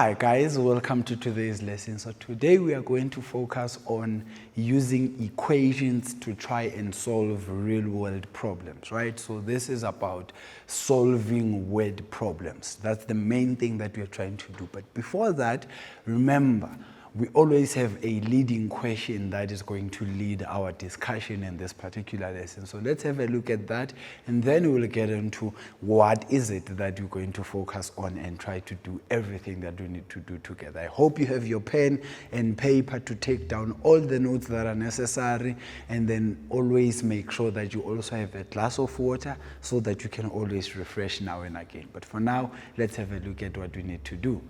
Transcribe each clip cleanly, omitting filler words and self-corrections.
Hi guys, welcome to today's lesson. So today we are going to focus on using equations to try and solve real world problems, right? So this is about solving word problems. That's the main thing that we are trying to do. But before that, remember, we always have a leading question that is going to lead our discussion in this particular lesson. So let's have a look at that, and then we'll get into what is it that we're going to focus on and try to do everything that we need to do together. I hope you have your pen and paper to take down all the notes that are necessary, and then always make sure that you also have a glass of water so that you can always refresh now and again. But for now, let's have a look at what we need to do.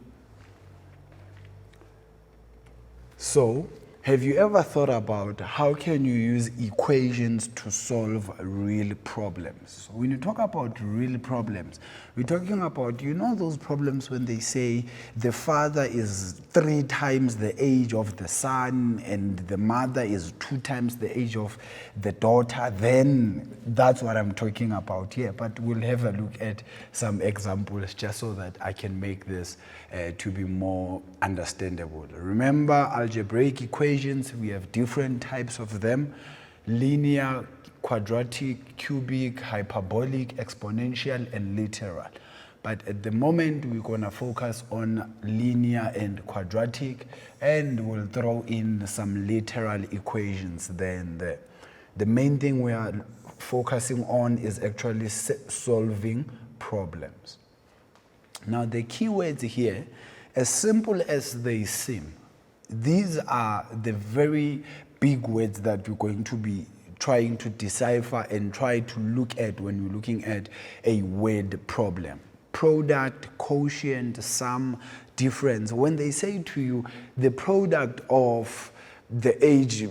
So, have you ever thought about how can you use equations to solve real problems? So when you talk about real problems, we're talking about, you know, those problems when they say the father is 3 times the age of the son and the mother is 2 times the age of the daughter, then that's what I'm talking about here. But we'll have a look at some examples just so that I can make this to be more understandable. Remember, algebraic equations, we have different types of them: linear, quadratic, cubic, hyperbolic, exponential, and literal. But at the moment, we're going to focus on linear and quadratic, and we'll throw in some literal equations there and there. The main thing we are focusing on is actually solving problems. Now, the key words here, as simple as they seem, these are the very big words that we're going to be trying to decipher and try to look at when we're looking at a word problem. Product, quotient, sum, difference. When they say to you the product of the age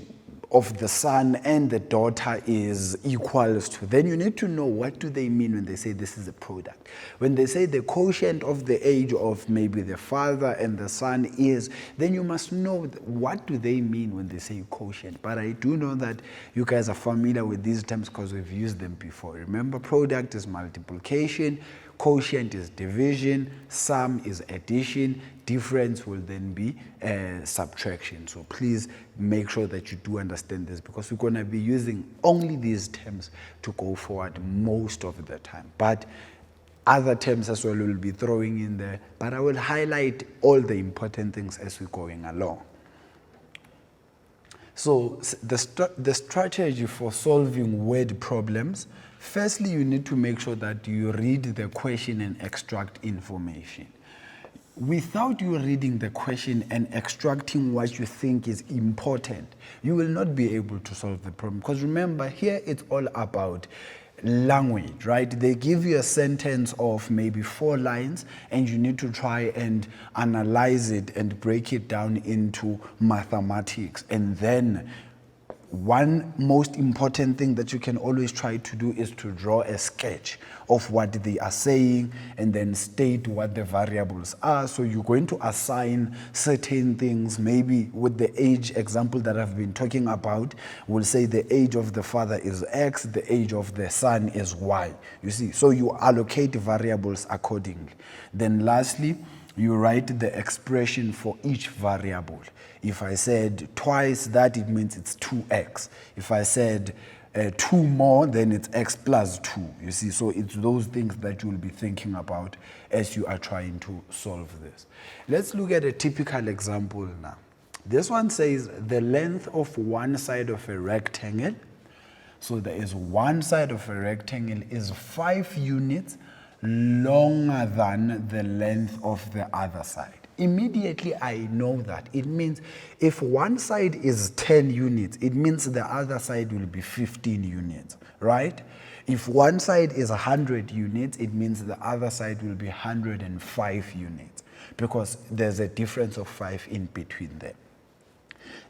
of the son and the daughter is equals to, then you need to know what do they mean when they say this is a product. When they say the quotient of the age of maybe the father and the son is, then you must know what do they mean when they say quotient. But I do know that you guys are familiar with these terms because we've used them before. Remember, product is multiplication, quotient is division, sum is addition, difference will then be subtraction. So please make sure that you do understand this, because we're going to be using only these terms to go forward most of the time. But other terms as well we'll be throwing in there, but I will highlight all the important things as we're going along. So the strategy for solving word problems, firstly, you need to make sure that you read the question and extract information. Without you reading the question and extracting what you think is important, you will not be able to solve the problem. Because remember, here it's all about language, right? They give you a sentence of maybe 4 lines, and you need to try and analyze it and break it down into mathematics. And then one most important thing that you can always try to do is to draw a sketch of what they are saying and then state what the variables are. So you're going to assign certain things. Maybe with the age example that I've been talking about, we'll say the age of the father is X, the age of the son is Y. You see, so you allocate variables accordingly. Then lastly, you write the expression for each variable. If I said twice that, it means it's 2x. If I said 2 more, then it's x plus 2. You see, so it's those things that you'll be thinking about as you are trying to solve this. Let's look at a typical example now. This one says the length of one side of a rectangle. So there is one side of a rectangle is 5 units longer than the length of the other side. Immediately I know that. It means if one side is 10 units, it means the other side will be 15 units, right? If one side is 100 units, it means the other side will be 105 units, because there's a difference of 5 in between them.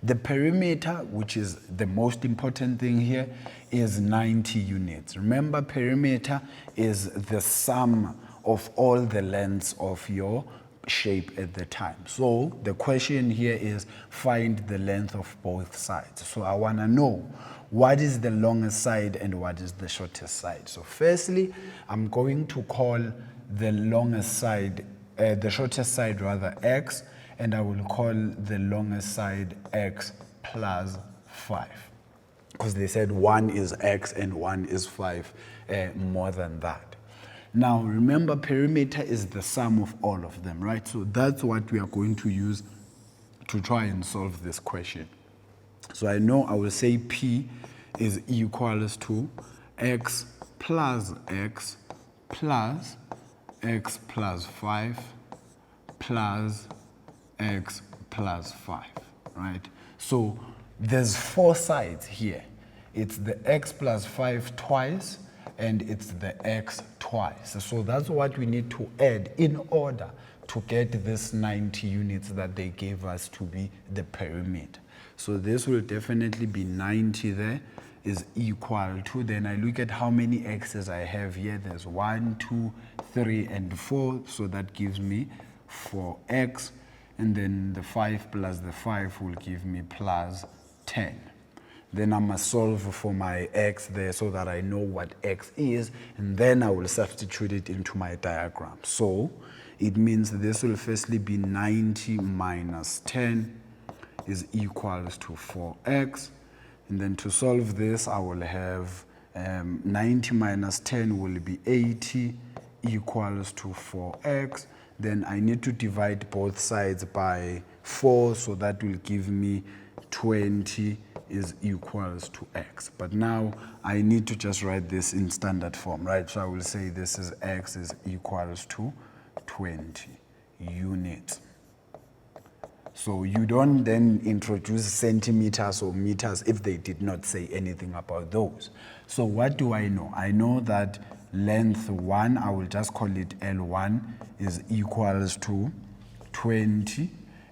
The perimeter, which is the most important thing here, is 90 units. Remember, perimeter is the sum of all the lengths of your shape at the time. So the question here is find the length of both sides. So I want to know what is the longest side and what is the shortest side. So firstly, I'm going to call the longest side the shortest side rather x, and I will call the longest side x plus 5. Because they said 1 is x and 1 is 5, more than that. Now remember, perimeter is the sum of all of them, right? So that's what we are going to use to try and solve this question. So I know I will say P is equals to x plus x plus x plus 5 plus x plus 5, right? So there's 4 sides here. It's the x plus 5 twice, and it's the x twice. So that's what we need to add in order to get this 90 units that they gave us to be the perimeter. So this will definitely be 90 there is equal to, then I look at how many x's I have here. There's 1, 2, 3, and 4. So that gives me 4x, and then the 5 plus the 5 will give me plus 10. Then I must solve for my x there so that I know what x is, and then I will substitute it into my diagram. So it means this will firstly be 90 minus 10 is equals to 4x. And then to solve this, I will have 90 minus 10 will be 80 equals to 4x. Then I need to divide both sides by 4, so that will give me 20 is equals to x. But now I need to just write this in standard form, right? So I will say this is x is equals to 20 units. So you don't then introduce centimeters or meters if they did not say anything about those. So what do I know? I know that length 1, I will just call it L1, is equals to 20,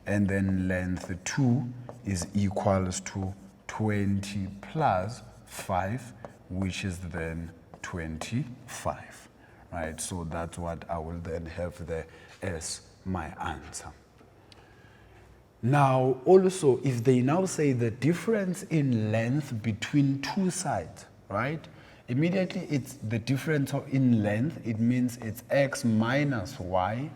and then length 2 is equals to 20 plus 5, which is then 25, right? So that's what I will then have there as my answer. Now, also, if they now say the difference in length between two sides, right? Immediately, it's the difference in length. It means it's x minus y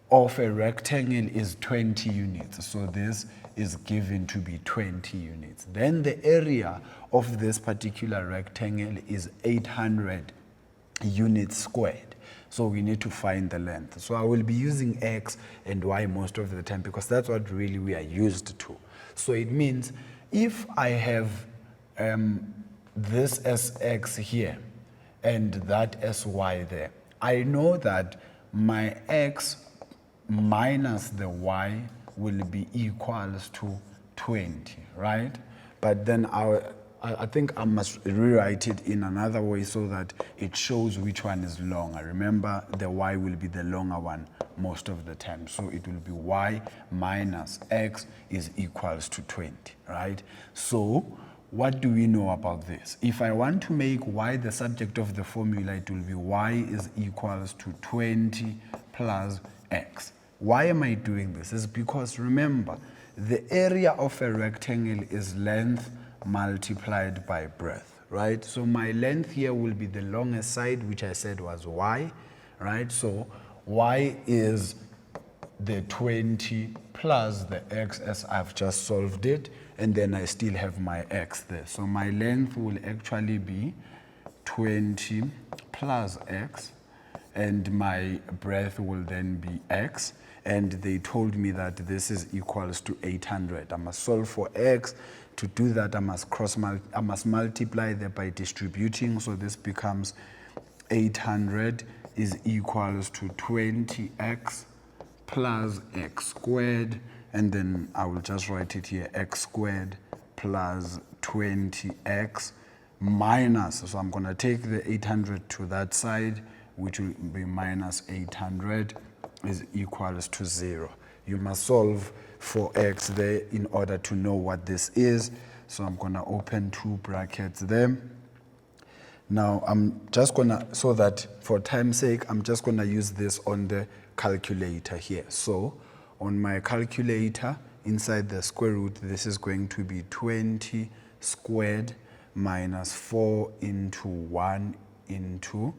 of a rectangle is 20 units. So this is given to be 20 units. Then the area of this particular rectangle is 800 units squared. So we need to find the length. So I will be using x and y most of the time because that's what really we are used to. So it means if I have this as x here and that as y there, I know that my x minus the y will be equals to 20, right? But then I think I must rewrite it in another way so that it shows which one is longer. Remember, the y will be the longer one most of the time. So it will be y minus x is equals to 20, right? So what do we know about this? If I want to make y the subject of the formula, it will be y is equals to 20 plus x. Why am I doing this? It's because remember, the area of a rectangle is length multiplied by breadth, right? So my length here will be the longest side, which I said was y, right? So y is the 20 plus the x as I've just solved it, and then I still have my x there. So my length will actually be 20 plus x, and my breadth will then be x. And they told me that this is equals to 800. I must solve for x. To do that, I must multiply that by distributing. So this becomes 800 is equals to 20x plus x squared. And then I will just write it here, x squared plus 20x minus. So I'm going to take the 800 to that side, which will be minus 800. Is equals to 0. You must solve for x there in order to know what this is. So I'm going to open 2 brackets there. Now I'm just going to, so that for time's sake, I'm just going to use this on the calculator here. So on my calculator, inside the square root, this is going to be 20 squared minus 4 into 1 into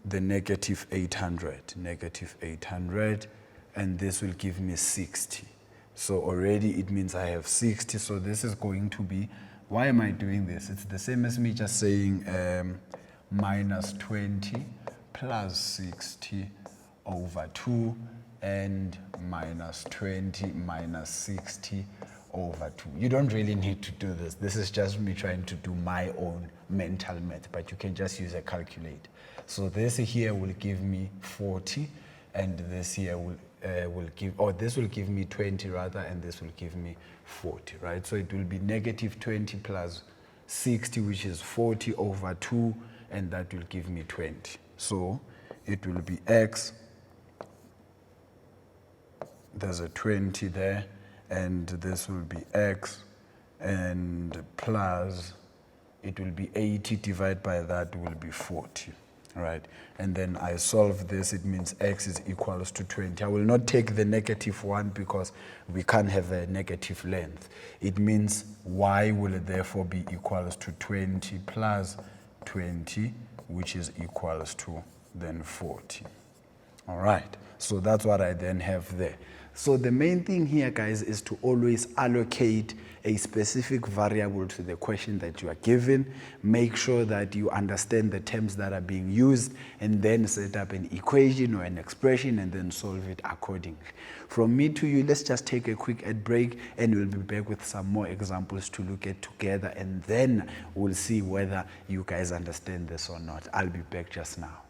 the negative 800, and this will give me 60. So already it means I have 60, so this is going to be, why am I doing this? It's the same as me just saying minus 20 plus 60 over 2 and minus 20 minus 60 over 2. You don't really need to do this. This is just me trying to do my own mental math, but you can just use a calculator. So this here will give me 40, and this here will give, or this will give me 20 rather, and this will give me 40, right? So it will be negative 20 plus 60, which is 40 over 2, and that will give me 20. So it will be x, there's a 20 there, and this will be x, and plus, it will be 80 divided by that will be 40, right? And then I solve this, it means x is equals to 20. I will not take the negative 1 because we can't have a negative length. It means y will therefore be equals to 20 plus 20, which is equals to then 40. All right, so that's what I then have there. So the main thing here, guys, is to always allocate a specific variable to the question that you are given. Make sure that you understand the terms that are being used, and then set up an equation or an expression and then solve it accordingly. From me to you, let's just take a quick ad break, and we'll be back with some more examples to look at together, and then we'll see whether you guys understand this or not. I'll be back just now.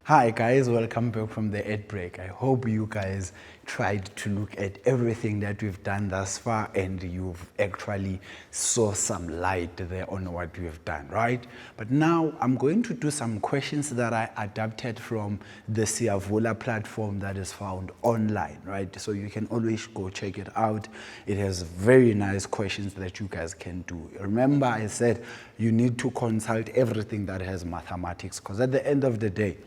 Hi guys, welcome back from the ad break. I hope you guys tried to look at everything that we've done thus far, and you've actually saw some light there on what we've done, right? But now I'm going to do some questions that I adapted from the Siavula platform that is found online, right? So you can always go check it out. It has very nice questions that you guys can do. Remember, I said you need to consult everything that has mathematics, because at the end of the day,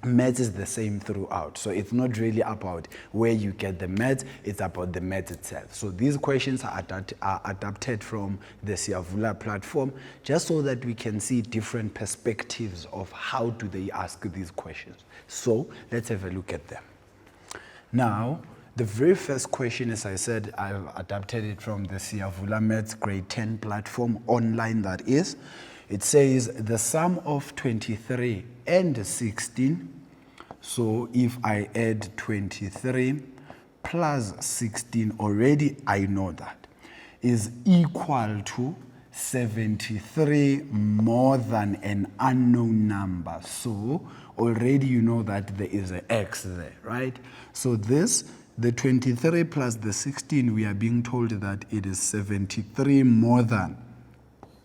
maths is the same throughout. So it's not really about where you get the maths, it's about the maths itself. So these questions are adapted from the Siavula platform, just so that we can see different perspectives of how do they ask these questions. So let's have a look at them. Now, the very first question, as I said, I've adapted it from the Siavula Maths grade 10 platform online, that is. It says the sum of 23 and 16. So if I add 23 plus 16, already I know that, is equal to 73 more than an unknown number. So already you know that there is an x there, right? So this, the 23 plus the 16, we are being told that it is 73 more than.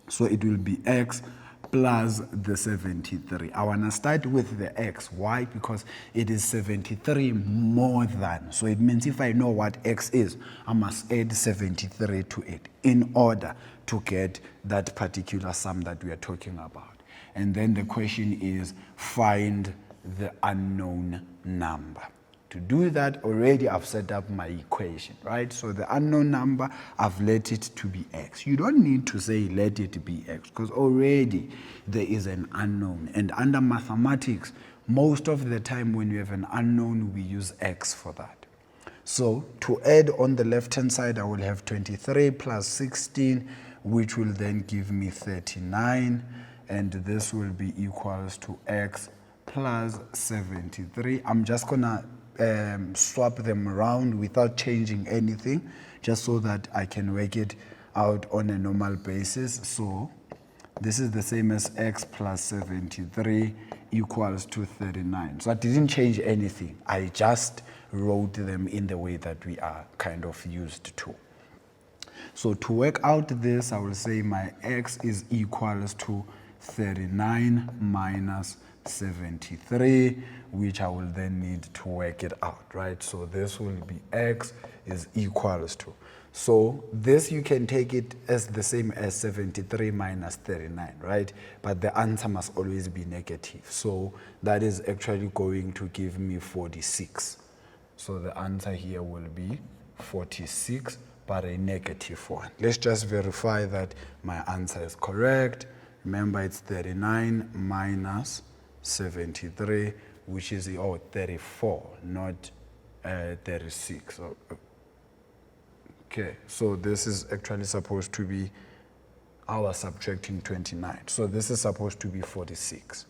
So it will be x plus the 73. I want to start with the x. Why? Because it is 73 more than. So it means if I know what x is, I must add 73 to it in order to get that particular sum that we are talking about. And then the question is, find the unknown number. To do that, already I've set up my equation, right? So the unknown number, I've let it to be x. You don't need to say let it be x, because already there is an unknown. And under mathematics, most of the time when you have an unknown, we use x for that. So to add on the left-hand side, I will have 23 plus 16, which will then give me 39. And this will be equals to x plus 73. I'm just going to swap them around without changing anything, just so that I can work it out on a normal basis. So this is the same as x plus 73 equals to 39. So I didn't change anything. I just wrote them in the way that we are kind of used to. So to work out this, I will say my x is equals to 39 minus 73, which I will then need to work it out, right? So this will be x is equals to. So this you can take it as the same as 73 minus 39, right? But the answer must always be negative. So that is actually going to give me 46. So the answer here will be 46, but a negative 1. Let's just verify that my answer is correct. Remember, it's 39 minus 73, which is 34, not 36. Okay, so this is actually supposed to be our subtracting 29. So this is supposed to be 46.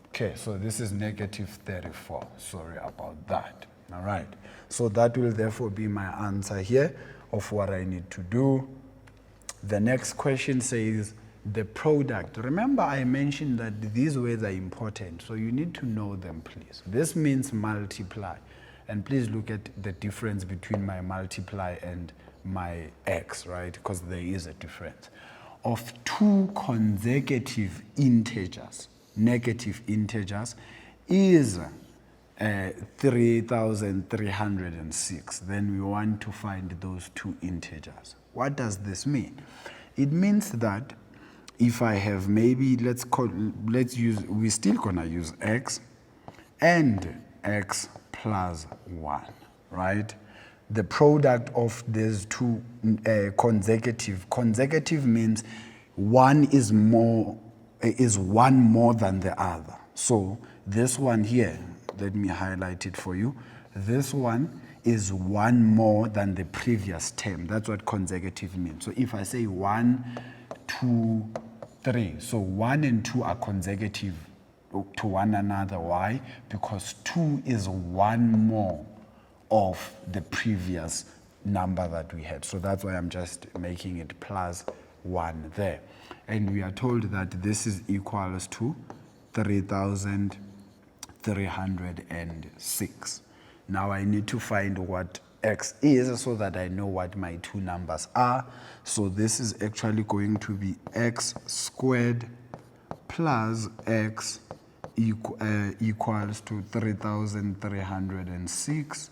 Okay, so this is negative 34. Sorry about that. All right. So that will therefore be my answer here of what I need to do. The next question says the product. Remember, I mentioned that these words are important, so you need to know them, please. This means multiply. And please look at the difference between my multiply and my x, right? Because there is a difference. Of two consecutive integers, negative integers, is 3,306. Then we want to find those two integers. What does this mean? It means that if I have maybe, we're still gonna use x and x plus 1, right? The product of these two consecutive means one is one more than the other. So this one here, let me highlight it for you. This one is one more than the previous term. That's what consecutive means. So if I say 1, 2, 3, so 1 and 2 are consecutive to one another. Why? Because 2 is one more of the previous number that we had. So that's why I'm just making it plus 1 there. And we are told that this is equals to 3,306. Now I need to find what x is so that I know what my two numbers are. So this is actually going to be x squared plus x equals to 3,306.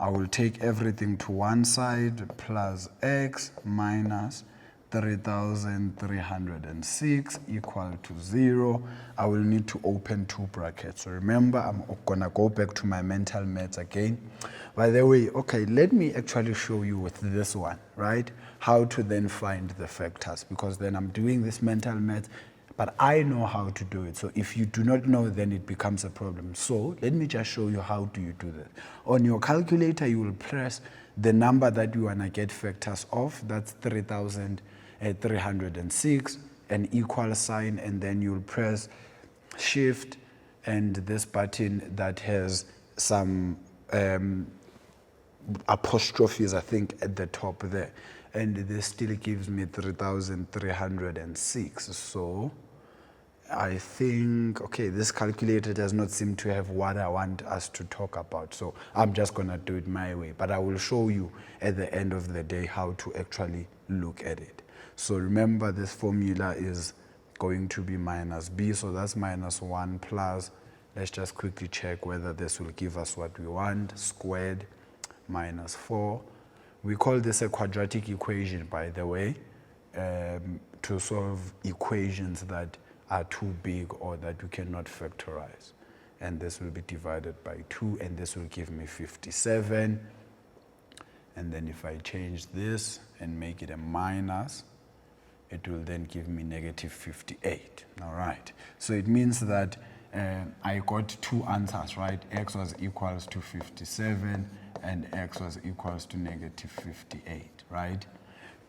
I will take everything to one side, plus x minus 3,306 equal to 0. I will need to open two brackets. So remember, I'm gonna go back to my mental maths again. By the way, okay, let me actually show you with this one, right? How to then find the factors, because then I'm doing this mental maths, but I know how to do it. So if you do not know, then it becomes a problem. So let me just show you how do you do that. On your calculator, you will press the number that you want to get factors of. That's 3,306, an equal sign, and then you'll press shift and this button that has some apostrophes, I think, at the top there. And this still gives me 3,306. So I think, okay, this calculator does not seem to have what I want us to talk about. So I'm just going to do it my way. But I will show you at the end of the day how to actually look at it. So remember, this formula is going to be minus b. So that's minus 1 plus, let's just quickly check whether this will give us what we want, squared minus 4. We call this a quadratic equation, by the way, to solve equations that are too big or that you cannot factorize. And this will be divided by 2, and this will give me 57. And then if I change this and make it a minus, it will then give me negative 58. All right. So it means that I got two answers, right? X was equals to 57 and x was equals to negative 58, right?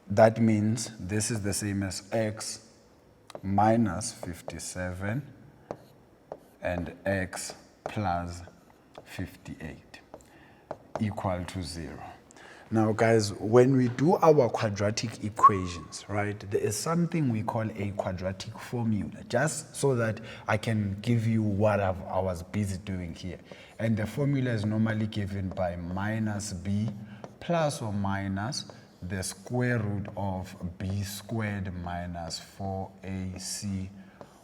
That means this is the same as x minus 57 and x plus 58 equal to 0. Now, guys, when we do our quadratic equations, right, there is something we call a quadratic formula, just so that I can give you what I was busy doing here. And the formula is normally given by minus b plus or minus the square root of b squared minus 4ac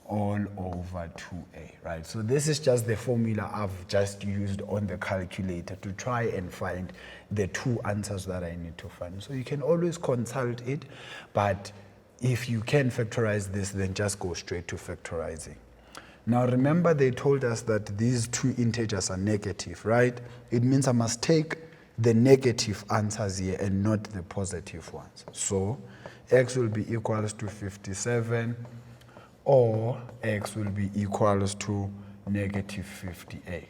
all over 2a, right? So this is just the formula I've just used on the calculator to try and find the two answers that I need to find. So you can always consult it, but if you can factorize this, then just go straight to factorizing. Now remember they told us that these two integers are negative, right? It means I must take the negative answers here and not the positive ones. So x will be equals to 57 or x will be equals to negative 58.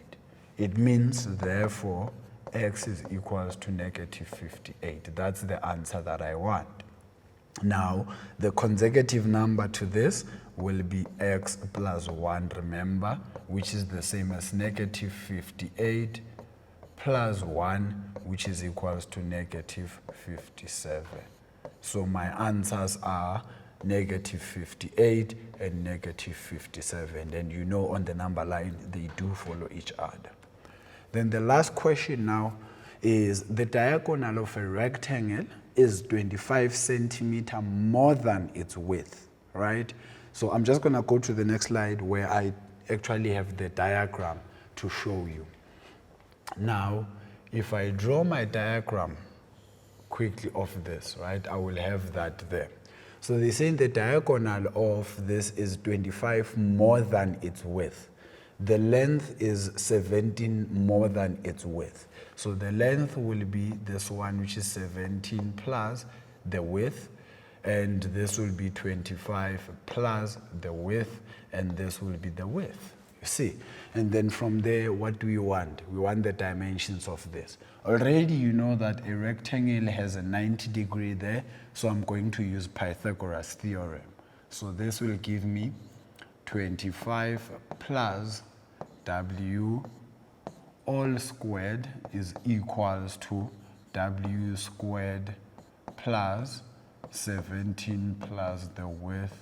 It means therefore x is equals to negative 58. That's the answer that I want. Now, the consecutive number to this will be x plus 1, remember, which is the same as negative 58 plus 1, which is equals to negative 57. So my answers are negative 58 and negative 57. And you know on the number line, they do follow each other. Then the last question now is the diagonal of a rectangle is 25 centimeter more than its width, right? So I'm just gonna go to the next slide where I actually have the diagram to show you. Now, if I draw my diagram quickly of this, right, I will have that there. So they're saying the diagonal of this is 25 more than its width. The length is 17 more than its width. So the length will be this one, which is 17 plus the width, and this will be 25 plus the width, and this will be the width. You see? And then from there, what do we want? We want the dimensions of this. Already you know that a rectangle has a 90-degree there, so I'm going to use Pythagoras Theorem. So this will give me 25 plus w all squared is equals to w squared plus 17 plus the width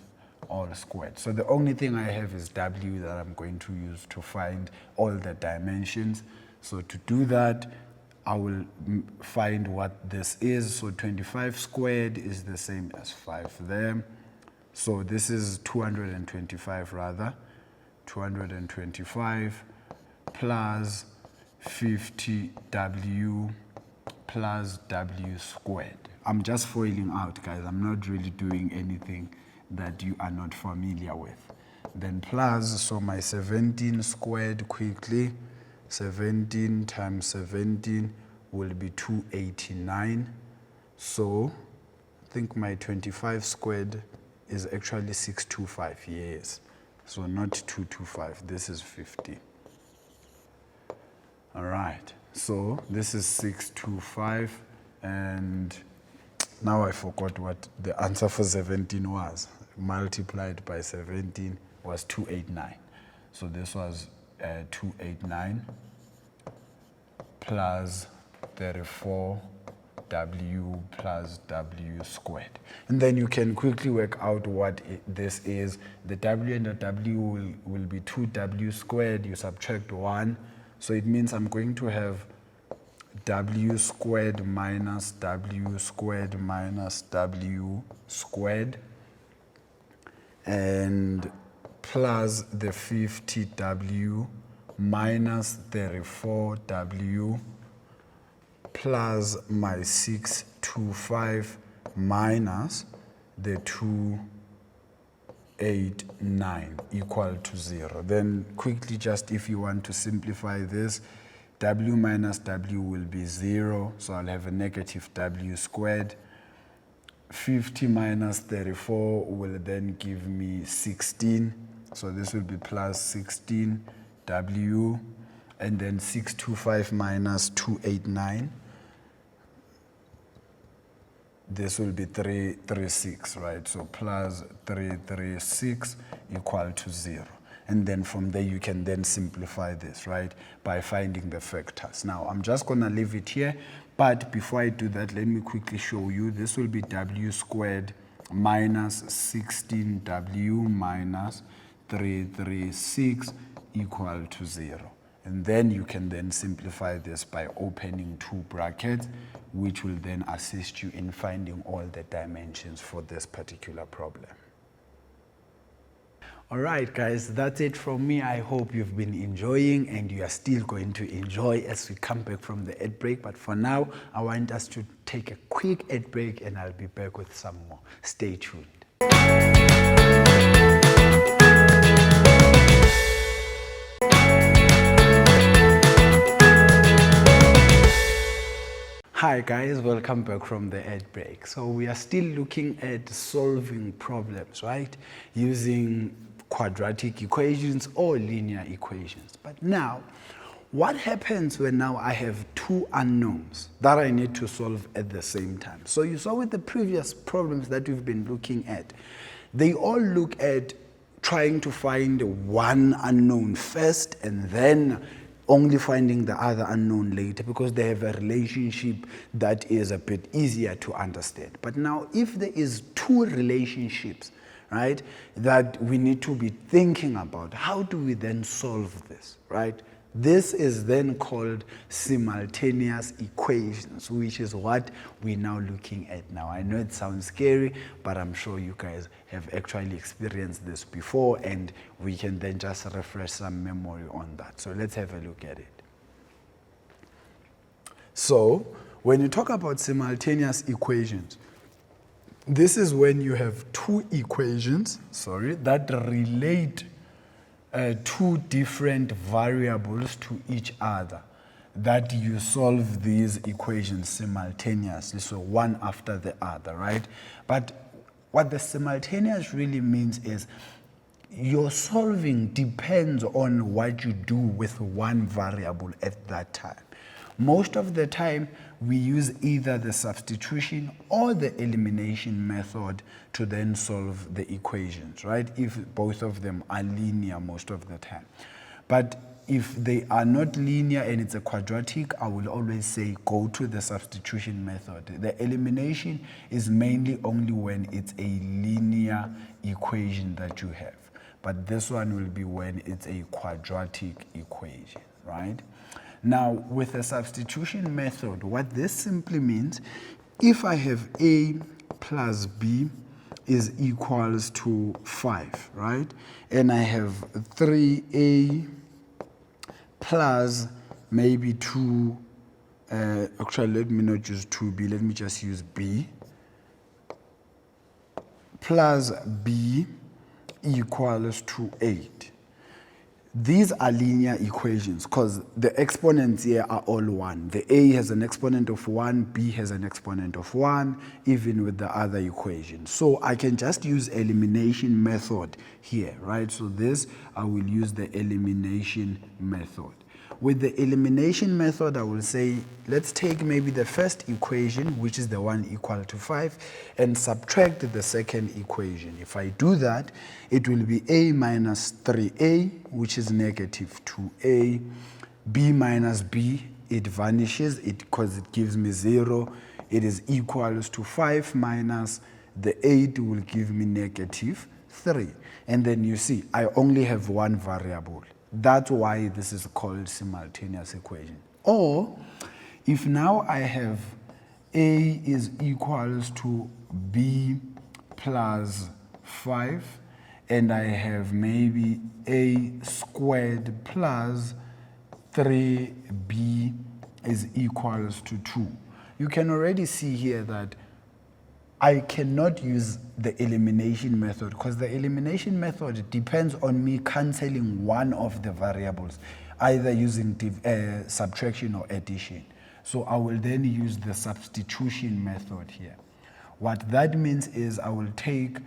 all squared. So the only thing I have is w that I'm going to use to find all the dimensions. So to do that, I will find what this is. So 25 squared is the same as 5 there. So this is 225 rather. 225 plus 50w plus w squared. I'm just foiling out, guys. I'm not really doing anything that you are not familiar with. Then plus, so my 17 squared quickly, 17 times 17 will be 289. So I think my 25 squared is actually 625, yes. So not 225, this is 50. All right, so this is 625, and now I forgot what the answer for 17 was. Multiplied by 17 was 289. So this was 289 plus 34 w plus w squared. And then you can quickly work out what this is. The w and the w will be 2w squared. You subtract 1. So it means I'm going to have w squared minus w squared minus w squared, and plus the 50w minus 34w plus my 625 minus the 289 equal to 0. Then quickly, just if you want to simplify this, w minus w will be 0, so I'll have a negative w squared. 50 minus 34 will then give me 16, so this will be plus 16w, and then 625 minus 289, this will be 336, right? So plus 336 equal to 0. And then from there, you can then simplify this, right, by finding the factors. Now, I'm just going to leave it here. But before I do that, let me quickly show you. This will be w squared minus 16w minus 336 equal to 0. And then you can then simplify this by opening two brackets, which will then assist you in finding all the dimensions for this particular problem. All right, guys, that's it from me. I hope you've been enjoying and you are still going to enjoy as we come back from the ad break. But for now, I want us to take a quick ad break and I'll be back with some more. Stay tuned. guys, welcome back from the ad break. So we are still looking at solving problems, right? Using quadratic equations or linear equations. But now, what happens when now I have two unknowns that I need to solve at the same time? So you saw with the previous problems that we've been looking at, they all look at trying to find one unknown first and then only finding the other unknown later, because they have a relationship that is a bit easier to understand. But now if there is two relationships, right, that we need to be thinking about, how do we then solve this, right? This is then called simultaneous equations, which is what we're now looking at now. I know it sounds scary, but I'm sure you guys have actually experienced this before, and we can then just refresh some memory on that. So let's have a look at it. So when you talk about simultaneous equations, this is when you have two equations, that relate two different variables to each other, that you solve these equations simultaneously, so one after the other, right? But what the simultaneous really means is your solving depends on what you do with one variable at that time. Most of the time, we use either the substitution or the elimination method to then solve the equations, right? If both of them are linear most of the time. But if they are not linear and it's a quadratic, I will always say go to the substitution method. The elimination is mainly only when it's a linear equation that you have. But this one will be when it's a quadratic equation, right? Now, with the substitution method, what this simply means, if I have A plus B is equals to 5, right? And I have 3A plus maybe 2, actually let me not use 2B, let me just use B, plus B equals to 8. These are linear equations because the exponents here are all 1. The A has an exponent of 1, B has an exponent of 1, even with the other equation. So I can just use elimination method here, right? So this, I will use the elimination method. With the elimination method, I will say, let's take maybe the first equation, which is the one equal to 5, and subtract the second equation. If I do that, it will be A minus 3A, which is negative 2A. B minus B, it vanishes because it gives me 0. It is equals to 5 minus the 8 will give me negative 3. And then you see, I only have one variable. That's why this is called simultaneous equation. Or if now I have A is equals to B plus 5, and I have maybe A squared plus 3B is equals to 2. You can already see here that I cannot use the elimination method because the elimination method depends on me cancelling one of the variables, either using subtraction or addition. So I will then use the substitution method here. What that means is I will take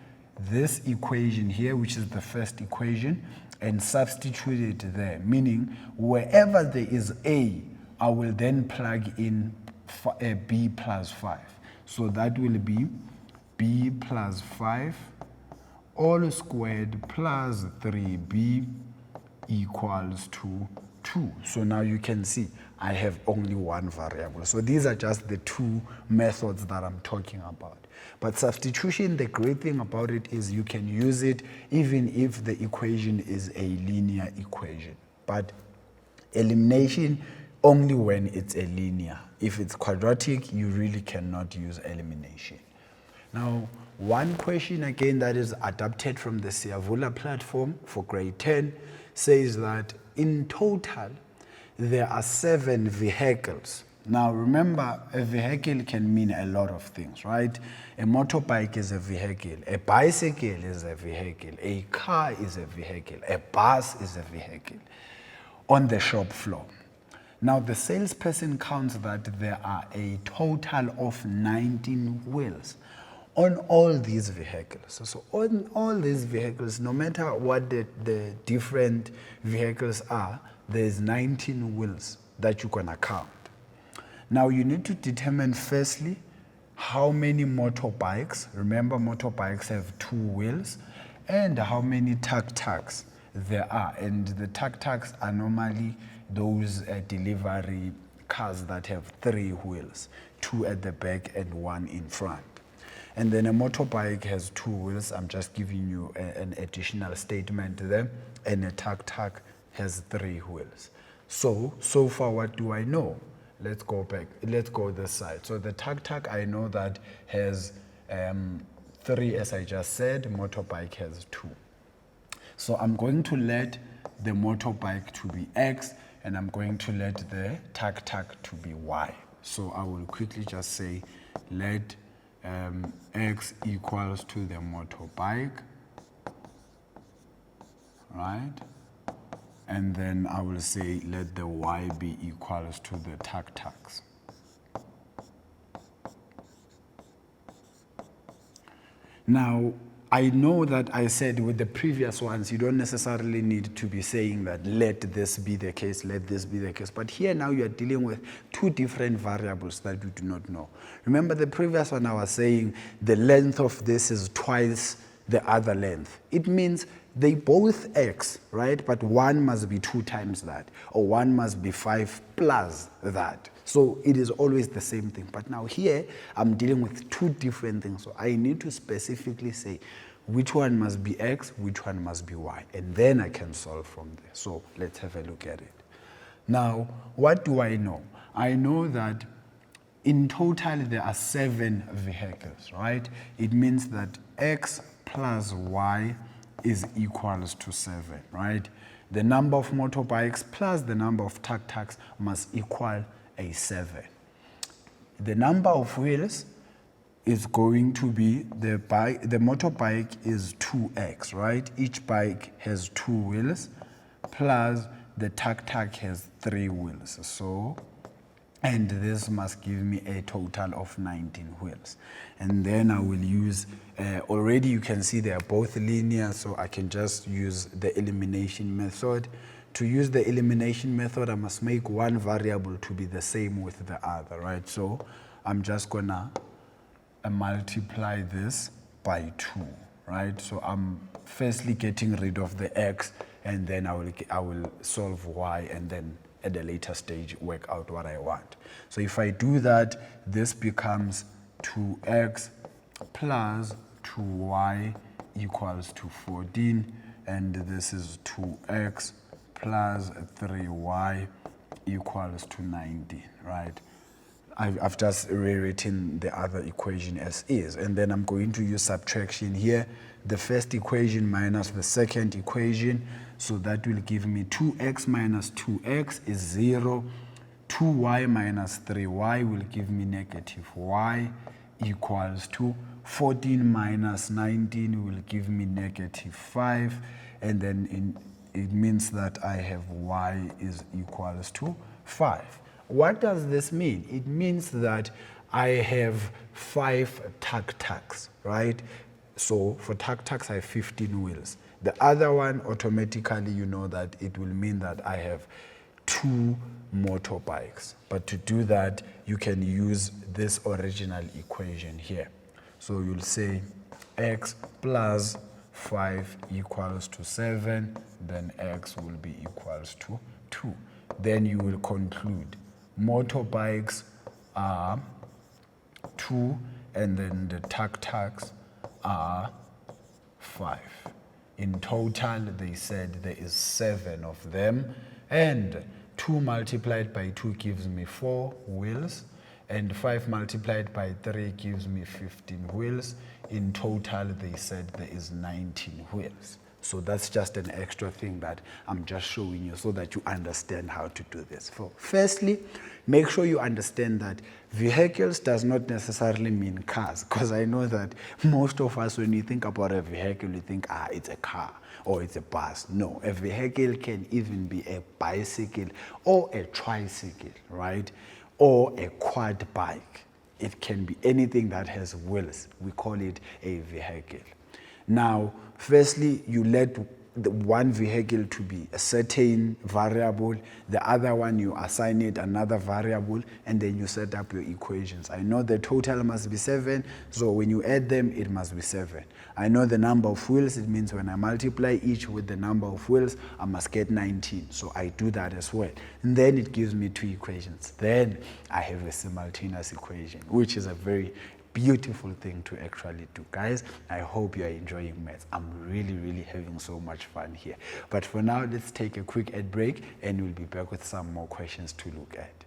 this equation here, which is the first equation, and substitute it there, meaning wherever there is A, I will then plug in B plus 5. So that will be B plus 5 all squared plus 3B equals to 2. So now you can see I have only one variable. So these are just the two methods that I'm talking about. But substitution, the great thing about it is you can use it even if the equation is a linear equation. But elimination, only when it's a linear. If it's quadratic, you really cannot use elimination. Now, one question again that is adapted from the Siavula platform for grade 10 says that in total, there are 7 vehicles. Now remember, a vehicle can mean a lot of things, right? A motorbike is a vehicle, a bicycle is a vehicle, a car is a vehicle, a bus is a vehicle on the shop floor. Now the salesperson counts that there are a total of 19 wheels on all these vehicles. So on all these vehicles, no matter what the different vehicles are, there's 19 wheels that you're gonna count. Now you need to determine firstly how many motorbikes, remember motorbikes have 2 wheels, and how many tuk-tuks there are. And the tuk-tuks are normally those delivery cars that have 3 wheels, 2 at the back and 1 in front. And then a motorbike has 2 wheels. I'm just giving you an additional statement there. And a tuk-tuk has 3 wheels. So far what do I know? Let's go back. Let's go this side. So the tuk-tuk, I know that has 3, as I just said. Motorbike has 2. So I'm going to let the motorbike to be X, and I'm going to let the tuk-tuk to be Y. So I will quickly just say let X equals to the motorbike, right? And then I will say let the Y be equals to the tuk-tuks. Now, I know that I said with the previous ones, you don't necessarily need to be saying that let this be the case, let this be the case. But here now you are dealing with 2 different variables that you do not know. Remember the previous one I was saying the length of this is twice the other length. It means they both X, right? But one must be 2 times that, or one must be 5 plus that. So it is always the same thing. But now here, I'm dealing with 2 different things. So I need to specifically say which one must be X, which one must be Y. And then I can solve from there. So let's have a look at it. Now, what do I know? I know that in total, there are 7 vehicles, right? It means that X plus Y is equals to 7, right? The number of motorbikes plus the number of tuk-tuks must equal a 7. The number of wheels is going to be the motorbike is 2x, right? Each bike has 2 wheels plus the tuk-tuk has 3 wheels. So, and this must give me a total of 19 wheels. And then I will use, already you can see they are both linear, so I can just use the elimination method. To use the elimination method, I must make one variable to be the same with the other, right? So I'm just gonna multiply this by 2, right? So I'm firstly getting rid of the x, and then I will solve y, and then at a later stage work out what I want. So if I do that, this becomes 2x plus 2y equals to 14, and this is 2x plus 3y equals to 19, right? I've just rewritten the other equation as is, and then I'm going to use subtraction here. The first equation minus the second equation, so that will give me 2x minus 2x is 0. 2y minus 3y will give me negative y equals to 14 minus 19 will give me negative 5, and then it means that I have y is equals to 5. What does this mean? It means that I have 5 tuk-tuks, right? So for tuk-tuks, I have 15 wheels. The other one, automatically, you know that it will mean that I have 2 motorbikes. But to do that, you can use this original equation here. So you'll say x plus 5 equals to 7, then x will be equals to 2. Then you will conclude motorbikes are 2, and then the tuk-tuks are 5. In total, they said there is 7 of them, and 2 multiplied by 2 gives me 4 wheels, and 5 multiplied by 3 gives me 15 wheels. In total, they said there is 19 wheels. So that's just an extra thing that I'm just showing you so that you understand how to do this. Firstly, make sure you understand that vehicles does not necessarily mean cars, because I know that most of us, when you think about a vehicle, you think, it's a car or it's a bus. No, a vehicle can even be a bicycle or a tricycle, right? Or a quad bike. It can be anything that has wheels. We call it a vehicle. Now, firstly, you let the one vehicle to be a certain variable, the other one you assign it another variable, and then you set up your equations. I know the total must be 7, so when you add them, it must be 7. I know the number of wheels, it means when I multiply each with the number of wheels, I must get 19. So I do that as well. And then it gives me 2 equations. Then I have a simultaneous equation, which is a very beautiful thing to actually do. Guys, I hope you are enjoying maths. I'm really having so much fun here. But for now, let's take a quick ad break and we'll be back with some more questions to look at.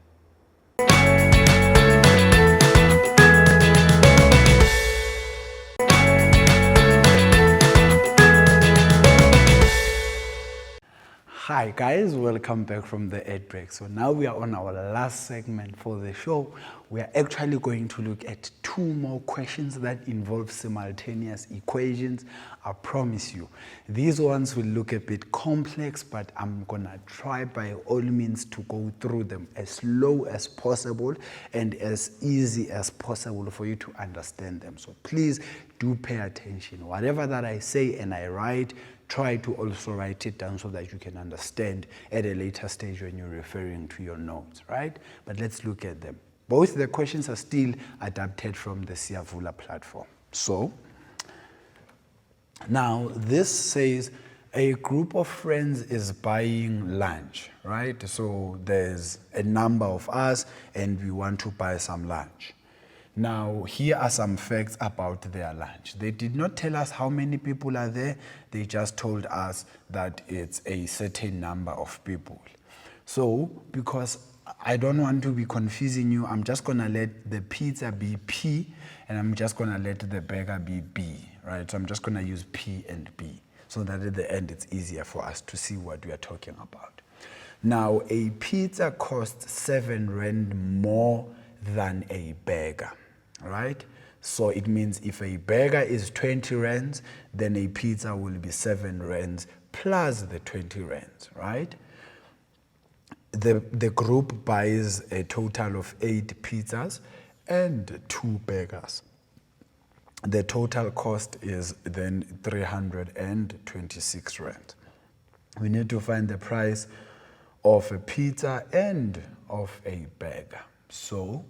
Hi guys, welcome back from the ad break. So now we are on our last segment for the show. We are actually going to look at 2 more questions that involve simultaneous equations. I promise you, these ones will look a bit complex, but I'm gonna try by all means to go through them as slow as possible and as easy as possible for you to understand them. So please do pay attention. Whatever that I say and I write, try to also write it down so that you can understand at a later stage when you're referring to your notes, right? But let's look at them. Both the questions are still adapted from the Siyavula platform. So, now this says a group of friends is buying lunch, right? So there's a number of us and we want to buy some lunch. Now, here are some facts about their lunch. They did not tell us how many people are there. They just told us that it's a certain number of people. So, because I don't want to be confusing you, I'm just going to let the pizza be P and I'm just going to let the burger be B, right? So I'm just going to use P and B so that at the end it's easier for us to see what we are talking about. Now, a pizza costs 7 Rand more than a burger, right? So it means if a burger is 20 rands, then a pizza will be 7 rands plus the 20 rands, right? The group buys a total of 8 pizzas and 2 burgers. The total cost is then 326 rand. We need to find the price of a pizza and of a burger. So,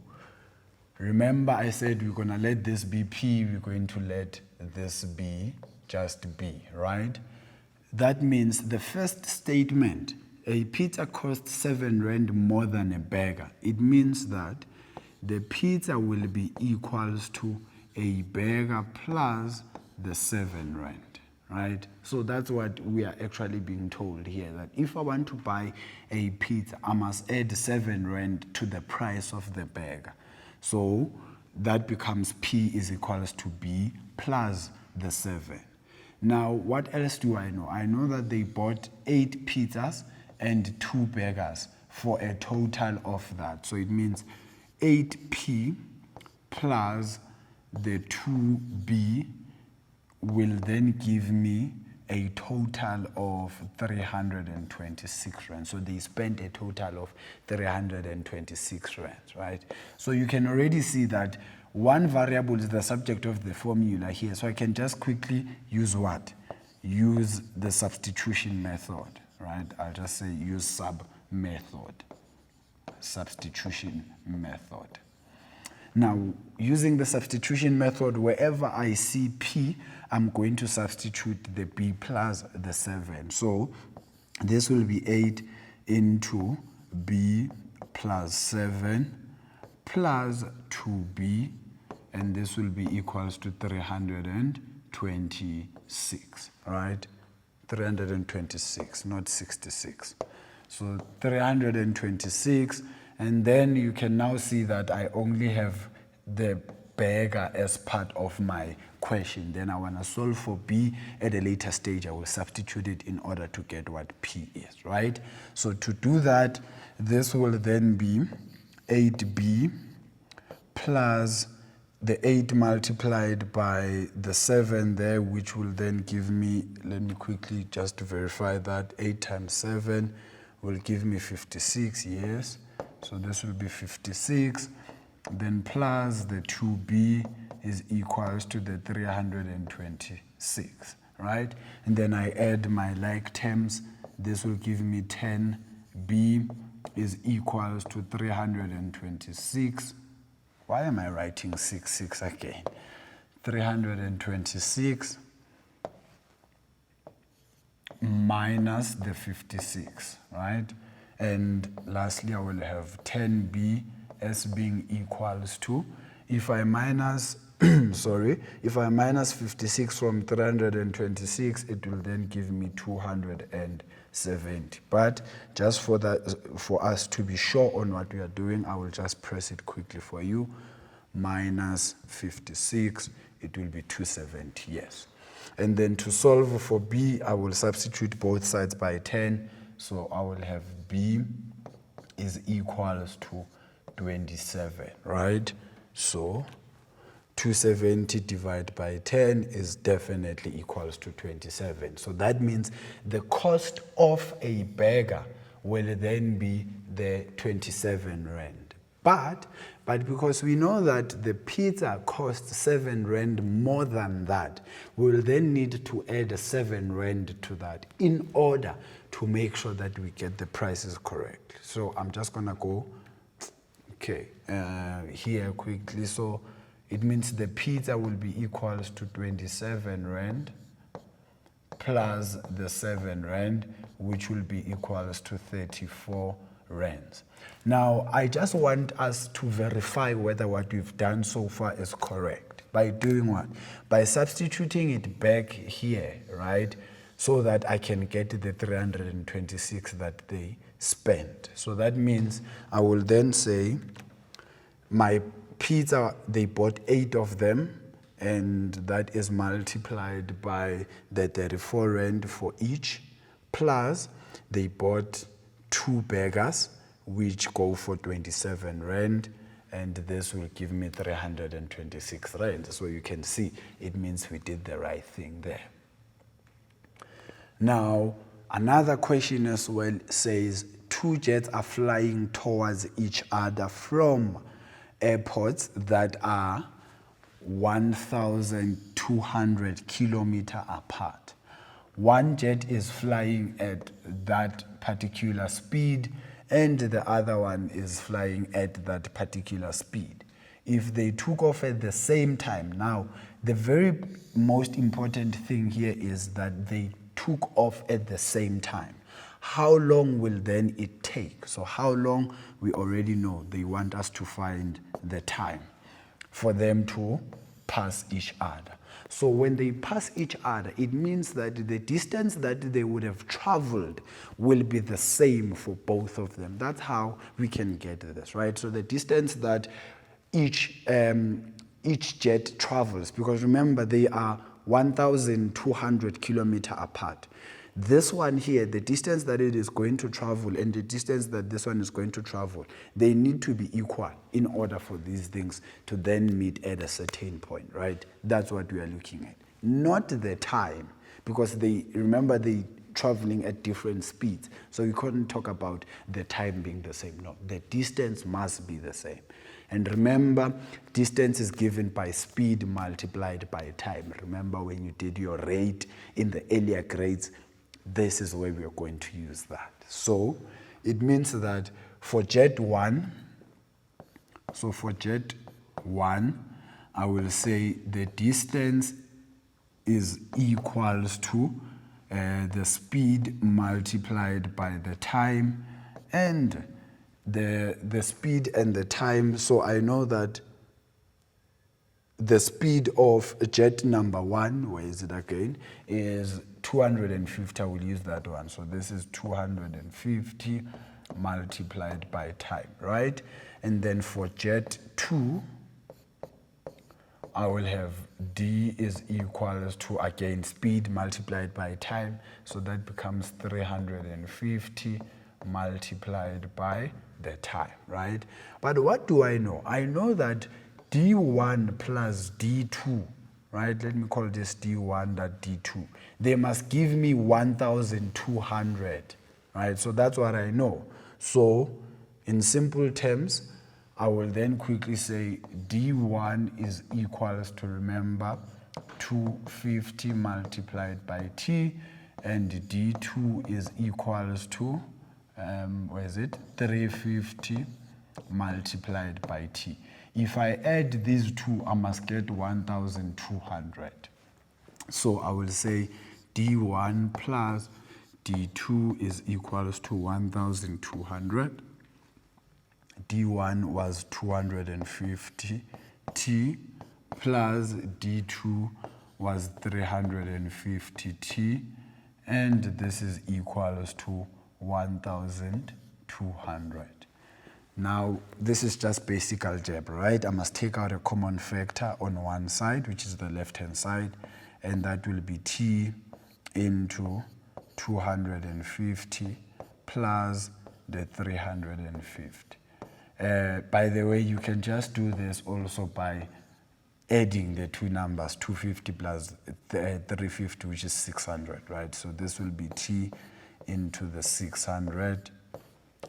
remember I said we're going to let this be P, we're going to let this be just B, right? That means the first statement, a pizza costs 7 Rand more than a burger. It means that the pizza will be equals to a burger plus the 7 Rand. Right? So that's what we are actually being told here, that if I want to buy a pizza, I must add 7 Rand to the price of the burger. So that becomes P is equals to B plus the 7. Now, what else do I know? I know that they bought 8 pizzas and 2 burgers for a total of that. So it means 8P plus the 2B will then give me a total of 326 Rand. So they spent a total of 326 Rand, right? So you can already see that one variable is the subject of the formula here. So I can just quickly use what? Use the substitution method, right? I'll just say use sub method, substitution method. Now, using the substitution method, wherever I see P, I'm going to substitute the B plus the 7. So this will be 8 into B plus 7 plus 2B, and this will be equals to 326, right? 326, not 66. So 326. And then you can now see that I only have the beggar as part of my question. Then I want to solve for B at a later stage. I will substitute it in order to get what P is, right? So to do that, this will then be 8B plus the 8 multiplied by the 7 there, which will then give me, let me quickly just verify that, 8 times 7 will give me 56, yes. So this will be 56, then plus the 2B is equals to the 326, right? And then I add my like terms. This will give me 10B is equals to 326. Why am I writing 6 again? 326 minus the 56, right? And lastly, I will have 10B as being equals to, if I minus, if I minus 56 from 326, it will then give me 270. But just for us to be sure on what we are doing, I will just press it quickly for you. Minus 56, it will be 270, yes. And then to solve for B, I will substitute both sides by 10. So I will have B is equals to 27, right? So 270 divided by 10 is definitely equals to 27. So that means the cost of a burger will then be the 27 rand. But because we know that the pizza costs 7 rand more than that, we will then need to add 7 rand to that in order to make sure that we get the prices correct. So I'm just gonna go, here quickly. So it means the pizza will be equals to 27 rand plus the 7 rand, which will be equals to 34 rands. Now, I just want us to verify whether what we've done so far is correct. By doing what? By substituting it back here, right? So that I can get the 326 that they spent. So that means I will then say my pizza, they bought 8 of them, and that is multiplied by the 34 rand for each, plus they bought 2 burgers, which go for 27 rand, and this will give me 326 rand. So you can see it means we did the right thing there. Now, another question as well says 2 jets are flying towards each other from airports that are 1,200 kilometers apart. One jet is flying at that particular speed, and the other one is flying at that particular speed. If they took off at the same time, now the very most important thing here is that they took off at the same time. How long will then it take? So how long, we already know they want us to find the time for them to pass each other. So when they pass each other, it means that the distance that they would have traveled will be the same for both of them. That's how we can get this, right? So the distance that each jet travels, because remember they are 1,200 kilometers apart. This one here, the distance that it is going to travel and the distance that this one is going to travel, they need to be equal in order for these things to then meet at a certain point, right? That's what we are looking at. Not the time, because remember they traveling at different speeds. So we couldn't talk about the time being the same. No, the distance must be the same. And remember, distance is given by speed multiplied by time. Remember when you did your rate in the earlier grades, this is where we are going to use that. So it means that for jet 1, I will say the distance is equals to the speed multiplied by the time, and the speed and the time. So I know that the speed of jet number 1, where is it again, is 250. I will use that one. So this is 250 multiplied by time, right? And then for jet 2, I will have d is equals to, again, speed multiplied by time. So that becomes 350 multiplied by the time, right? But what do I know? I know that d1 plus d2, right? Let me call this d1, that d2. They must give me 1,200, right? So that's what I know. So in simple terms, I will then quickly say d1 is equals to, remember, 250 multiplied by t, and d2 is equals to, where is it? 350 multiplied by t. If I add these two, I must get 1,200. So I will say d1 plus d2 is equals to 1,200. d1 was 250 t plus d2 was 350 t, and this is equals to 1,200. Now, this is just basic algebra, right? I must take out a common factor on one side, which is the left-hand side, and that will be t into 250 plus the 350. By the way, you can just do this also by adding the two numbers, 250 plus 350, which is 600, right? So this will be t into the 600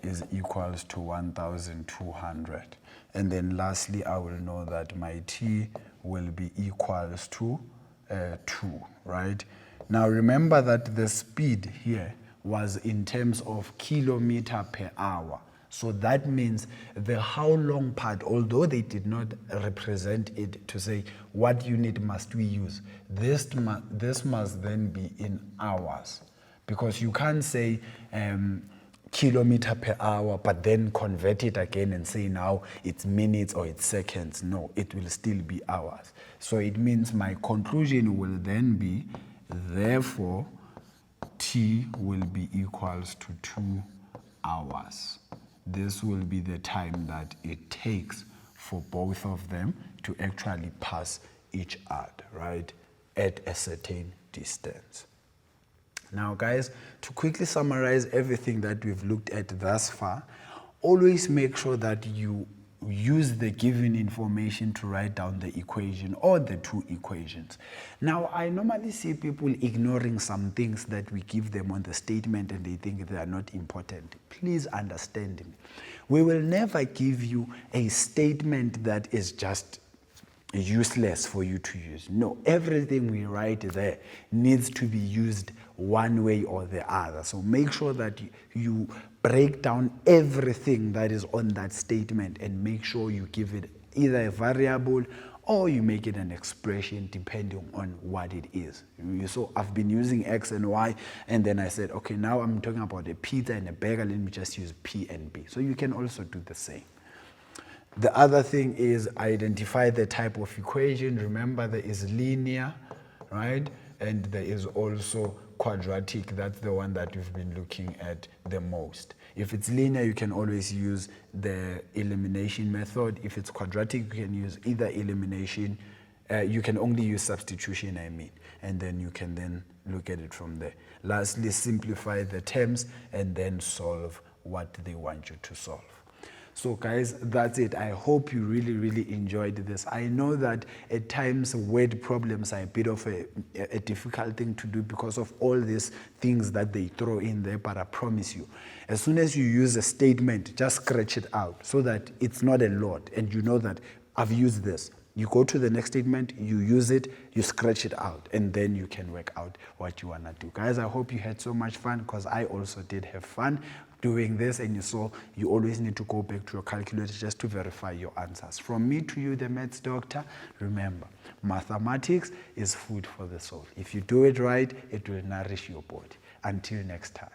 is equals to 1,200. And then lastly, I will know that my t will be equals to 2, right? Now remember that the speed here was in terms of kilometer per hour. So that means the how long part, although they did not represent it to say what unit must we use, this must then be in hours, because you can't say kilometer per hour but then convert it again and say now it's minutes or it's seconds. No, it will still be hours. So it means my conclusion will then be, therefore t will be equals to 2 hours. This will be the time that it takes for both of them to actually pass each other, right, at a certain distance. Now, guys, to quickly summarize everything that we've looked at thus far, always make sure that you use the given information to write down the equation or the two equations. Now, I normally see people ignoring some things that we give them on the statement and they think they are not important. Please understand me. We will never give you a statement that is just useless for you to use. No, everything we write there needs to be used one way or the other. So make sure that you break down everything that is on that statement and make sure you give it either a variable or you make it an expression depending on what it is. So I've been using X and Y, and then I said, okay, now I'm talking about a pizza and a burger, let me just use P and B. So you can also do the same. The other thing is identify the type of equation. Remember, there is linear, right? And there is also quadratic. That's the one that we've been looking at the most. If it's linear, you can always use the elimination method. If it's quadratic, you can use either elimination. You can only use substitution, and then you can then look at it from there. Lastly, simplify the terms and then solve what they want you to solve. So guys, that's it. I hope you really enjoyed this. I know that at times word problems are a bit of a difficult thing to do because of all these things that they throw in there, but I promise you, as soon as you use a statement, just scratch it out so that it's not a lot and you know that I've used this. You go to the next statement, you use it, you scratch it out, and then you can work out what you want to do. Guys, I hope you had so much fun, because I also did have fun doing this, and you saw you always need to go back to your calculator just to verify your answers. From me to you, the maths doctor, remember, mathematics is food for the soul. If you do it right, it will nourish your body. Until next time.